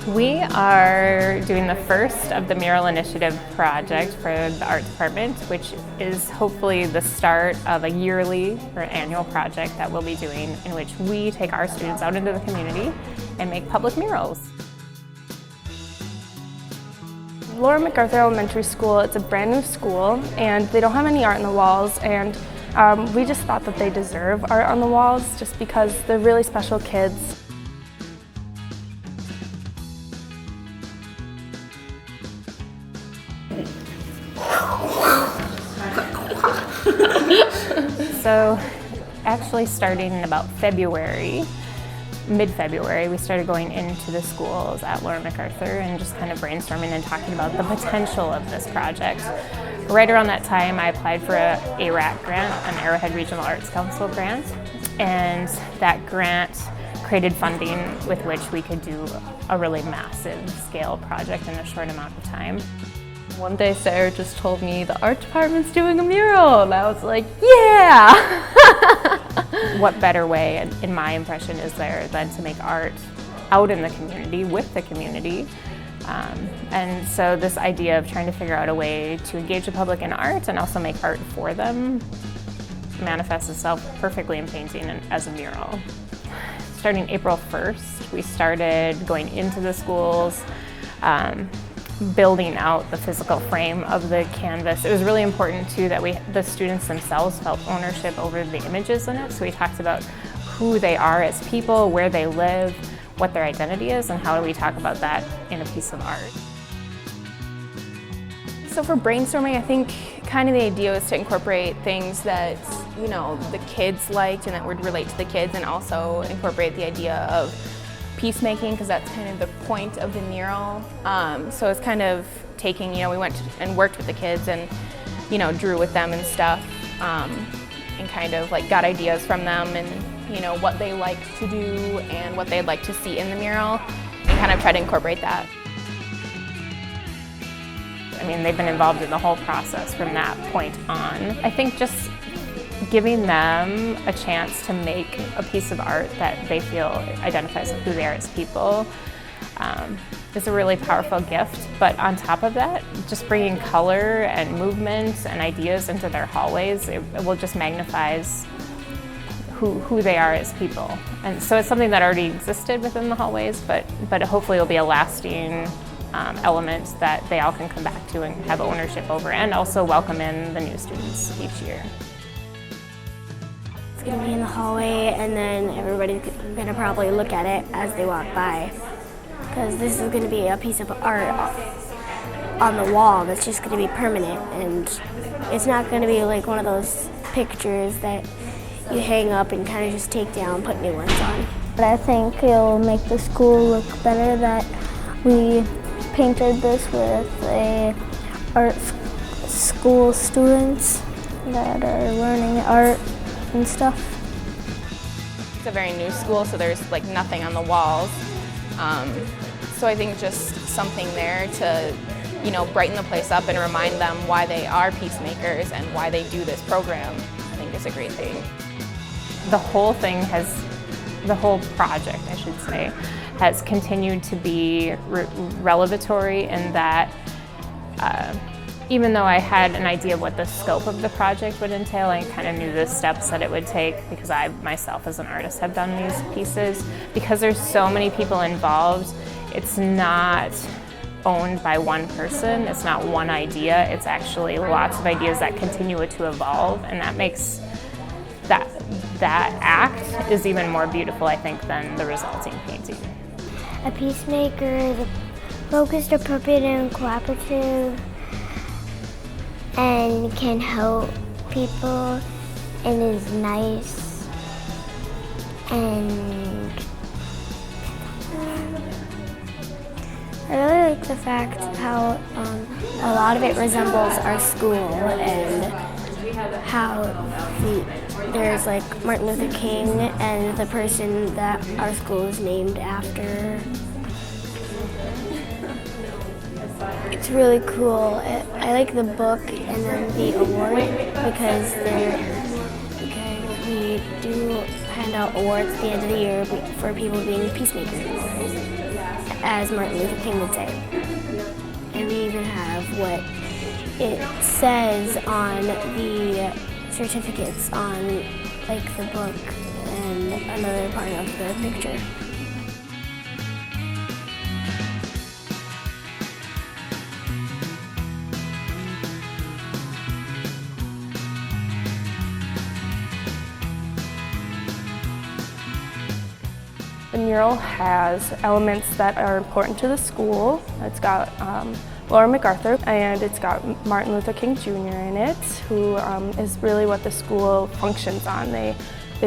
We are doing the first of the Mural Initiative project for the Art Department, which is hopefully the start of a yearly or annual project that we'll be doing in which we take our students out into the community and make public murals. MacArthur Elementary School, it's a brand new school and they don't have any art on the walls, and we just thought that they deserve art on the walls just because they're really special kids. So actually starting in about February, mid-February, we started going into the schools at MacArthur and just kind of brainstorming and talking about the potential of this project. Right around that time, I applied for a ARAC grant, an Arrowhead Regional Arts Council grant, and that grant created funding with which we could do a really massive scale project in a short amount of time. One day Sarah just told me the art department's doing a mural, and I was like, yeah! What better way, in my impression, is there than to make art out in the community, with the community? And so this idea of trying to figure out a way to engage the public in art and also make art for them manifests itself perfectly in painting and as a mural. Starting April 1st, we started going into the schools, building out the physical frame of the canvas. It was really important too that the students themselves felt ownership over the images in it. So we talked about who they are as people, where they live, what their identity is, and how do we talk about that in a piece of art. So for brainstorming, I think kind of the idea was to incorporate things that, you know, the kids liked and that would relate to the kids, and also incorporate the idea of peacemaking, because that's kind of the point of the mural. So it's kind of taking, you know, we went and worked with the kids and, you know, drew with them and stuff, and kind of like got ideas from them and, you know, what they liked to do and what they'd like to see in the mural, and kind of try to incorporate that. I mean, they've been involved in the whole process from that point on. I think just giving them a chance to make a piece of art that they feel identifies with who they are as people is a really powerful gift. But on top of that, just bringing color and movement and ideas into their hallways, it will just magnifies who they are as people. And so it's something that already existed within the hallways, but hopefully it'll be a lasting element that they all can come back to and have ownership over, and also welcome in the new students each year. It's going to be in the hallway, and then everybody's going to probably look at it as they walk by, because this is going to be a piece of art on the wall that's just going to be permanent, and it's not going to be like one of those pictures that you hang up and kind of just take down, put new ones on. But I think it'll make the school look better that we painted this with art school students that are learning art and stuff. It's a very new school, so there's like nothing on the walls. So I think just something there to, you know, brighten the place up and remind them why they are peacemakers and why they do this program, I think is a great thing. The whole project, I should say, has continued to be revelatory in that even though I had an idea of what the scope of the project would entail, I kind of knew the steps that it would take, because I myself as an artist have done these pieces. Because there's so many people involved, it's not owned by one person, it's not one idea, it's actually lots of ideas that continue to evolve, and that makes that act is even more beautiful, I think, than the resulting painting. A peacemaker is focused, appropriate, and cooperative, and can help people, and is nice, and I really like the fact how a lot of it resembles our school, and how there's like Martin Luther King and the person that our school is named after. It's really cool. I like the book and then the award because we do kind out awards at the end of the year for people being peacemakers, as Martin Luther King would say. And we even have what it says on the certificates on like the book and another part of the picture. The mural has elements that are important to the school. It's got Laura MacArthur, and it's got Martin Luther King Jr. in it, who is really what the school functions on. They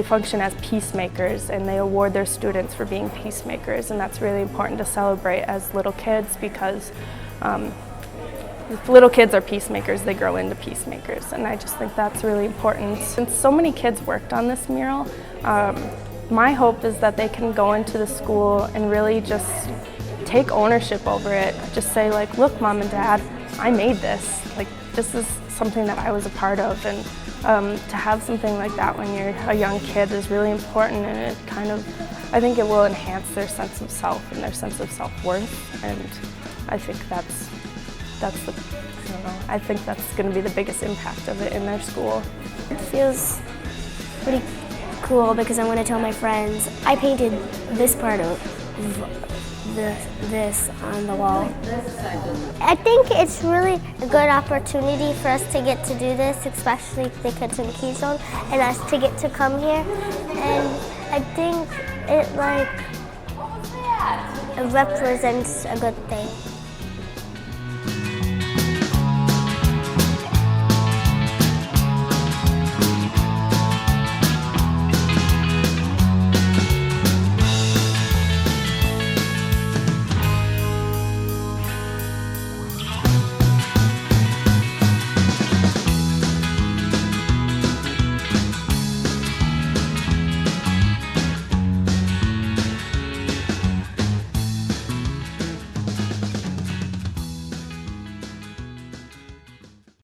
function as peacemakers, and they award their students for being peacemakers, and that's really important to celebrate as little kids, because if little kids are peacemakers, they grow into peacemakers, and I just think that's really important. Since so many kids worked on this mural, my hope is that they can go into the school and really just take ownership over it. Just say like, look, Mom and Dad, I made this. Like, this is something that I was a part of. And to have something like that when you're a young kid is really important, and it kind of, I think it will enhance their sense of self and their sense of self-worth. And I think that's the, I don't know, I think that's going to be the biggest impact of it in their school. It feels pretty cool because I want to tell my friends I painted this part of this on the wall. I think it's really a good opportunity for us to get to do this, especially the kids in Keystone, and us to get to come here. And I think it represents a good thing.